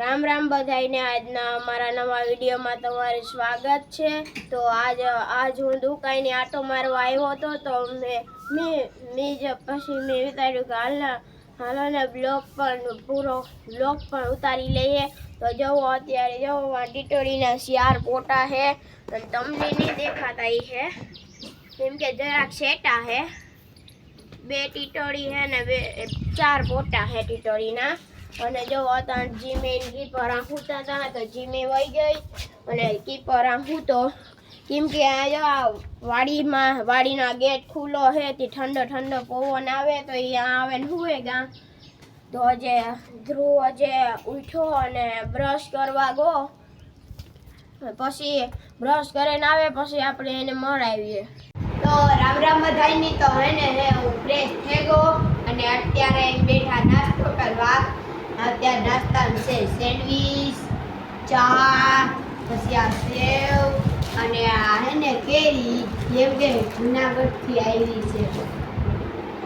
રામ રામ બધાઈને આજના અમારા નવા વિડીયોમાં તમારું સ્વાગત છે। તો આજ હું દુકાને આટો મારવા આવ્યો હતો તો મેં વિચાર્યું કે હાલોને પૂરો બ્લોગ પણ ઉતારી લઈએ। તો જવો અત્યારે જવો ટીટોળીના 4 પોટા છે અને તમને નહીં દેખાતા એ છે કેમ કે જરાક સેટા છે। 2 ટીટોળી છે ને 4 પોટા છે ટીટોળીના। અને જો અત્યારે જીમે કીપર આંખુતા હતા તો જીમે વહી ગઈ અને કીપર આંખુતો કેમ કે આ વાડીના ગેટ ખુલ્લો છે તે ઠંડો પવન આવે તો અહીંયા આવે ને હુએ ગા। તો ધ્રુવ ઉઠ્યો અને બ્રશ કરવા ગયો પછી બ્રશ કરીને આવે પછી આપણે એને મળાવીએ। તો રામ રામ બધાયની તો હે હું ફ્રેશ થઈ ગયો અને અત્યારે બેઠા નાસ્તો કરવા। અત્યારે નાસ્તામાં છે સેન્ડવીચ, ચા, પછી આ સેવ અને આ હે ને કેરી જેમ કે જૂનાગઢથી આવી છે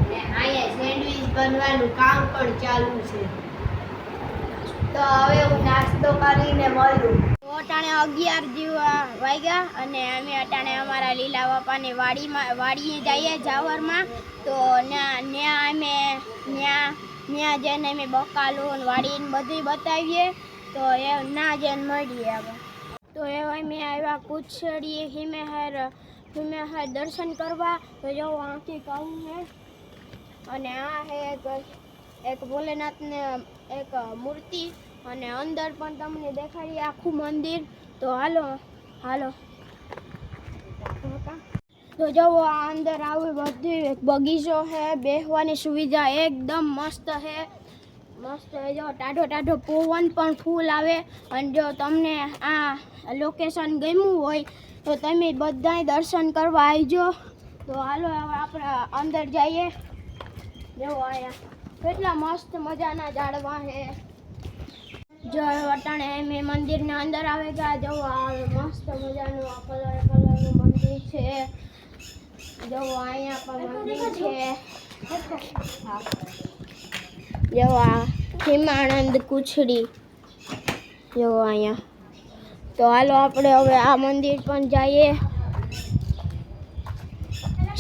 અને અહીંયા સેન્ડવીચ બનવાનું કામ પણ ચાલુ છે। તો હવે હું નાસ્તો કરીને મળું। અટાણે 11 જેવા વાગ્યા અને અમે અટાણે અમારા લીલા બાપાની વાડીએ જઈએ જાવરમાં। તો ત્યાં જઈને અમે બકાલું વાડીને બધું બતાવીએ તો એ ના જઈને મળીએ હવે। તો એવા અમે આવ્યા કુછડીએ હિમેહર દર્શન કરવા। તો જો આંખી કહું છે અને આ છે એક ભોલેનાથને એક મૂર્તિ અને અંદર પણ તમને દેખાડીએ આખું મંદિર। તો હાલો તો જો આ અંદર આવી બધી બગીચો છે, બેસવાની સુવિધા એકદમ મસ્ત છે। જો ટાઢો પવન પણ ફૂલ આવે અને જો તમને આ લોકેશન ગમ્યું હોય તો તમે બધાય દર્શન કરવા આવજો। તો હાલો હવે આપણે અંદર જઈએ। જો અહીંયા કેટલા મસ્ત મજાના ઝાડવા છે। જો અટાણે મેં મંદિરના અંદર આવે ગયા। જો આ મસ્ત મજાનું આ કલરનું મંદિર છે। જો અહીંયા પણ મંદિર છે। જો આ હિમાનંદ કુછડી જો અહીંયા। તો હાલો આપણે હવે આ મંદિર પણ જઈએ।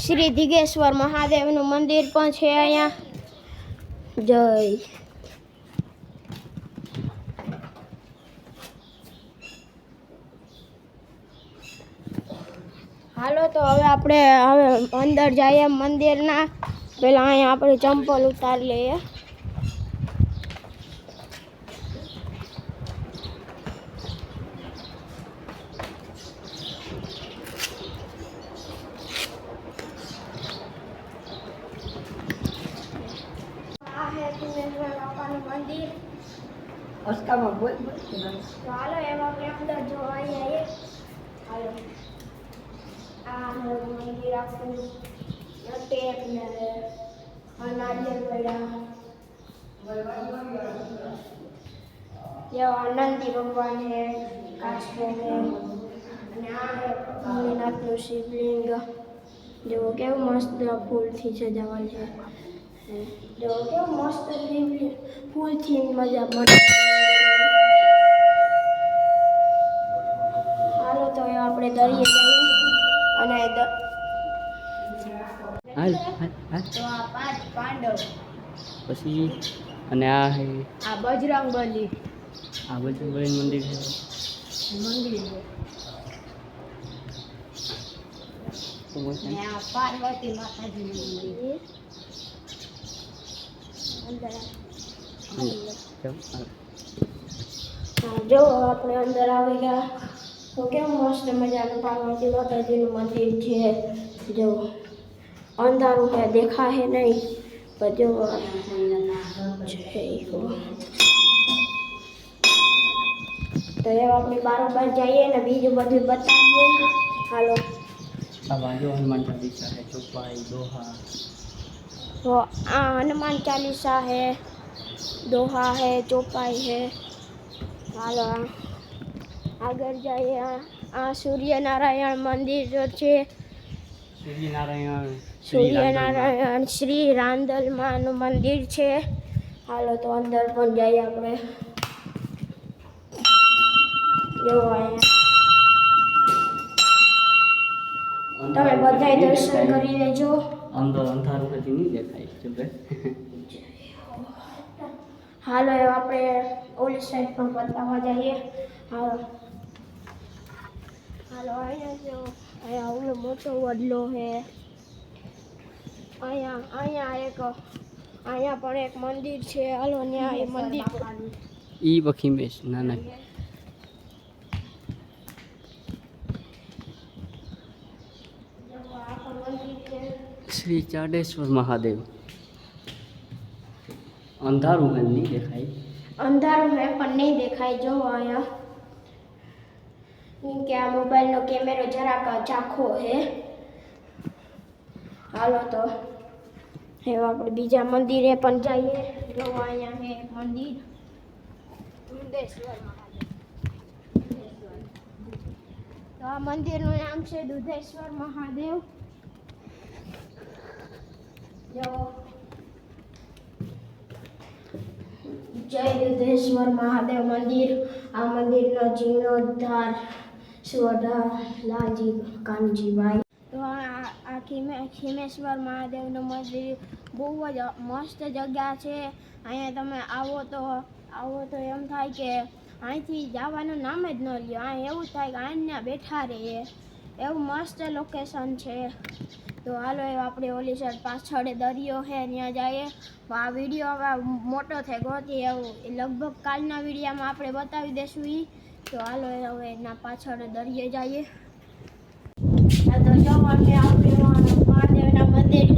શ્રી દિગેશ્વર મહાદેવનું મંદિર પણ છે અહીંયા। જય હાલો તો હવે આપણે અંદર જઈએ મંદિરના। પહેલાં અહીંયા આપણે ચંપલ ઉતારી લઈએ। આ હે દિનેશ્વર બાપાનું મંદિર। અસ્કામાં બોલ તો હાલો એવા આપણે અંદર જોવા આવીએ। હાલો આ મંદિર આખું ટેપ ને નારિયેળ પડ્યા। આનંદી ભગવાન છે, કાચબો છે અને આ ભોલેનાથનું શિવલિંગ। જો કેવું મસ્ત ફૂલથી સજાવેલ છે। જો કેવું મસ્ત ફૂલથી મજા મળે। હાલો તો આપણે દરિયે જઈએ અને તો આ 5 પાંડવ પછી અને આ હે આ બજરંગબલી મંદિર છે। અને આ પાર્વતી માતાજીનું મંદિર જો આપણે અંદર આવી ગયા તો કેવું મસ્ત મજાનું પાર્વતી માતાજીનું મંદિર છે। જો અંધારું છે દેખાય નહીં પણ જો તો એ આપણે બારોબાર જઈએ ને બીજું બધું બતાવીએ। હાલો આ બાજુ હનુમાન ચાલીસા है, ચોપાઈ दोहा। तो हनुमान चालीसा है, दोहा है, चौपाई है। हालो आगर जाइए। आ सूर्यनारायण मंदिर जो है सूर्यनारायण श्री रांदल मानु मंदिर है। हालो तो अंदर पण जाइए अपने। જો અહીંયા તમે બધાય દર્શન કરી લેજો. અંદર અંધારું પછી નહીં દેખાય છે બે. હાલો હવે આપણે ઓલી સાઈડ પણ બતાવવા જઈએ. હાલો હાલો અહીંયા જો અહીંયા આવડો મોટો વડલો છે. અહીંયા પણ એક મંદિર છે. હાલો ત્યાં એ મંદિર ઈ બખીમેશ નાના શ્રી ચાડેશ્વર મહાદેવ. અંધારું હે નહીં દેખાય. અંધારું હે પણ નહીં દેખાય. જો અહીંયા કે આ મોબાઈલનો કેમેરો જરાક ઝાંખો છે. હાલો તો હવે આપણે બીજા મંદિરે પણ જઈએ. જો અહીંયા છે એક મંદિર દુધેશ્વર મહાદેવ. તો આ મંદિરનું નામ છે દુધેશ્વર મહાદેવ. જો જય દુધેશ્વર મહાદેવ મંદિર. આ મંદિરનો જીર્ણોદ્ધાર લાલજી કાનજીભાઈ. તો આ ખીમેશ્વર મહાદેવનું મંદિર બહુ જ મસ્ત જગ્યા છે. અહીંયા તમે આવો તો એમ થાય કે અહીંથી જવાનું નામ જ ન લ્યો. અહીં એવું થાય કે અહીંયા બેઠા રહીએ, એવું મસ્ત લોકેશન છે. તો હાલો એ આપણે ઓલી સાઈડ પાછળ દરિયો છે ત્યાં જઈએ. આ વિડીયો હવે મોટો થઈ ગયો એવું લગભગ કાલના વિડીયોમાં આપણે બતાવી દઈશું એ. તો હાલો હવે એના પાછળ દરિયે જઈએ. તો જો આપણે મહાદેવના મંદિર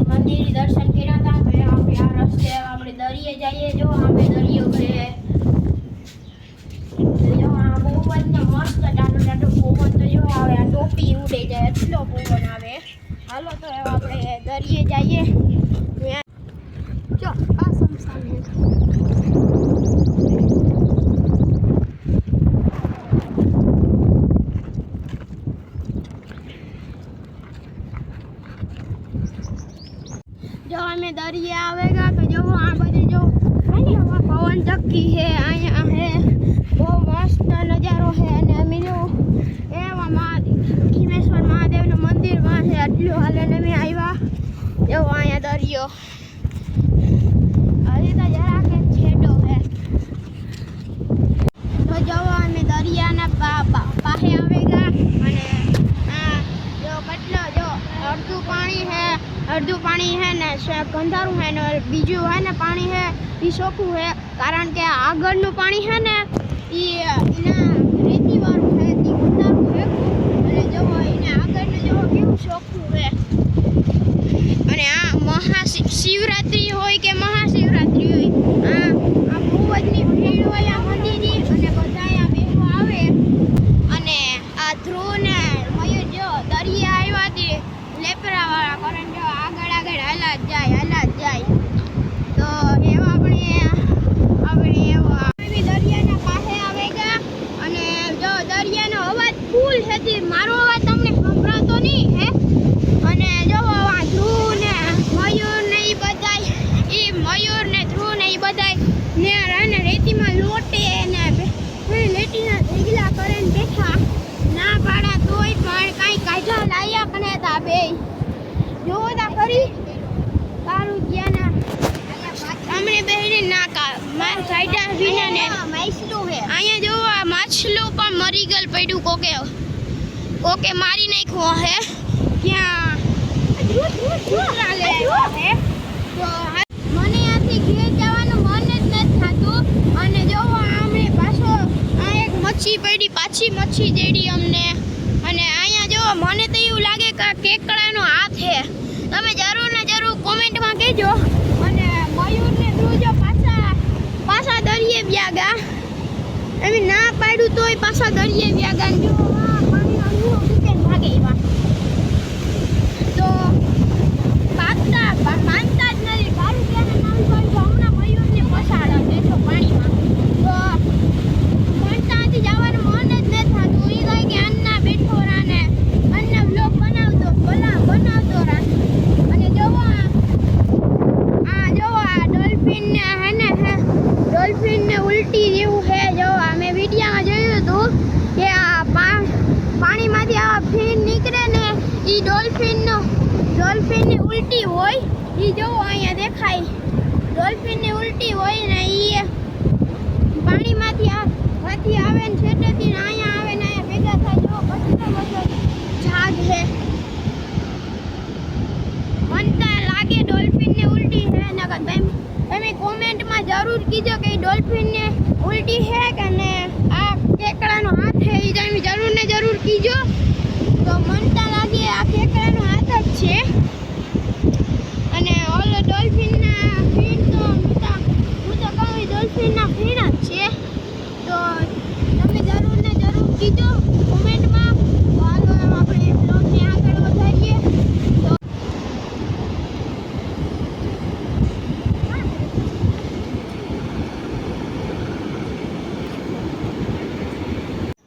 દર્શન કર્યા હતા. તો આપણે આ રસ્તે આપણે દરિયે જઈએ. જો આપણે દરિયો છે. જો આ બહુ જ મસ્ત ટાટો પવન. તો જો આવે આ ટોપી ઉડે જાય એટલો પવન આવે. હાલો તો આપણે દરિયે જઈએ. જો આ સમસાન છે. જો અમે દરિયા આવેગા તો જો આ બધી જો પવન ચક્કી છે. અહીંયા છે બહુ મસ્ત નજારો છે. અને અમે જો એવા ખીમેશ્વર મહાદેવનું મંદિરમાં છે. એટલું હાલે ને અમે આવ્યા. જો અહીંયા દરિયો હજી તો જરાક છેડો છે. તો જો અમે દરિયાના પાસે આવેગા. અને જો કેટલો જો અડધું પાણી છે ને ગંધારું છે ને બીજું છે ને પાણી છે એ ચોખ્ખું છે. કારણ કે આગળનું પાણી છે ને એના રેતીવાળું છે, તે ગંધારું છે. અને જો એને આગળનું જો કેવું ચોખ્ખું છે. અને આ મહાશિવરાત્રિ હોય કે મહાશિવરાત્રિ હોય, આ બહુ બધી ભીડ હોય આ મંદિરની. અને બધા અહીંયા બેસવા આવે. અને આ ધ્રુવ ને મયુર જો દરિયા આવ્યાથી લેપરાવાળા કારણ જો આગળ હાલા જ જાય. તો એવા આપણે એવા દરિયાના પાસે આવે ગયા. અને જો દરિયાનો અવાજ ફૂલ છે. મારો અવાજ તમને સંભળાતો નહીં હે. અને જો ધ્રુવ ને મયુર ને એ બધાય મયુર ને ધ્રુવ ને એ બધાય ને રેતીમાં લોટે ને લેટીના ઢીગલા કરીને બેઠા. ના પાડા તોય પણ કાંઈ કાઢા લાયા કને તા બે જોવો તા ખરી તારું જ્ઞાન અમને બેહીને ના માર કાઢ્યા વિના ને માછલું હે. અહીંયા જો આ માછલું પણ મરી ગયેલ પડ્યું. કોકે મારી નાખ્યો હે. ત્યાં મને આથી ઘેર જવાનું મન જ નથી થતું. અને જો આમણે પાછો આ એક મચ્છી પડી, પાછી મચ્છી જેડી અમને. અને અહીંયા જો મને તો એવું લાગે કે આ કેકડાનો હાથ છે. તમે જરૂર ને જરૂર કોમેન્ટમાં કહેજો. અને મયુર ને ધ્રુવ જો પાછા દરિયે વ્યાગા. એમ ના પાડ્યું તોય પાછા દરિયે વ્યાગા. જો પાણીનો અનુભવ રીતે ભાગે એવા તો માનતા જ નથી. મારું ક્યારે નામ કહ્યું હમણાં મયુરને પસાડા બેઠો પાણીમાં. તો માનતાથી જવાનું મન જ નથી થતું. એ કહે કે અન્ના બેઠો રાને અન્ના વ્લોગ બનાવતો રાને. અને જોવો આ ડોલ્ફિન ને હે ને ઉલટી જેવું છે. જો અમે વિડીયોમાં જોયું હતું કે આ જોવો અહીંયા દેખાય ડોલ્ફિનની ઉલટી હોય ને ઈ પાણીમાંથી આવે ને છેટેથી ને અહીંયા આવે ને અહીંયા ભેગા થાય જો કેટલો બધો ઝાડ છે મનતા લાગે ડોલ્ફિનની ઉલટી છે નકર તમે કોમેન્ટમાં જરૂર કીજો કે ડોલ્ફિનને ઉલટી છે કે ને આ કેકડાનો હાથ છે એ તમે જરૂર ને જરૂર કીજો તો મનતા લાગે આ કેકડાનો હાથ જ છે અને ઓલો ડોલ્ફિનના ફીણ તો હું તો કહું ડોલ્ફિનના ફીણ જ છે તો તમે જરૂર ને જરૂર કીજો કોમેન્ટમાં તો હાલો આપણે બ્લોગને આગળ વધારીએ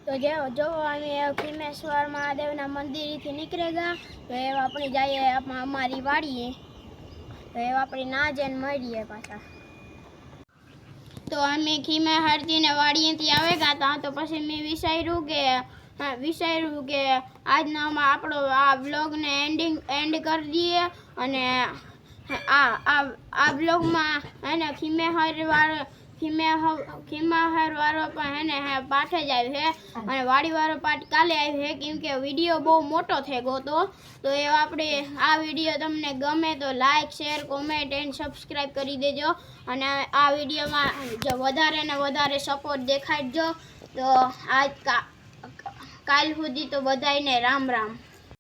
તો જો અમે ખીમેશ્વર મહાદેવના મંદિરથી નીકળેગા તો એ આપણે જઈએ અમારી વાડીએ તો એ આપણે ના જઈને મળીએ પાછા તો અમે ખીમેશ્વરજીને વાડીએથી આવેગા હતા તો પછી મેં વિચાર્યું કે આજનામાં આપણો આ બ્લોગને એન્ડ કરી દઈએ અને આ બ્લોગમાં એને ખીમેશ્વર વાળો પણ એને પાઠે જ આવ્યો છે અને વાડીવાળો પાઠ કાલે આવ્યો છે કેમ કે વિડીયો બહુ મોટો થઈ ગયો તો એ આપણે આ વિડીયો તમને ગમે તો like share comment and subscribe કરી દેજો અને આ વિડીયોમાં જો વધારે ને વધારે સપોર્ટ દેખાડજો તો આજ કાલ સુધી તો બધાને રામ રામ.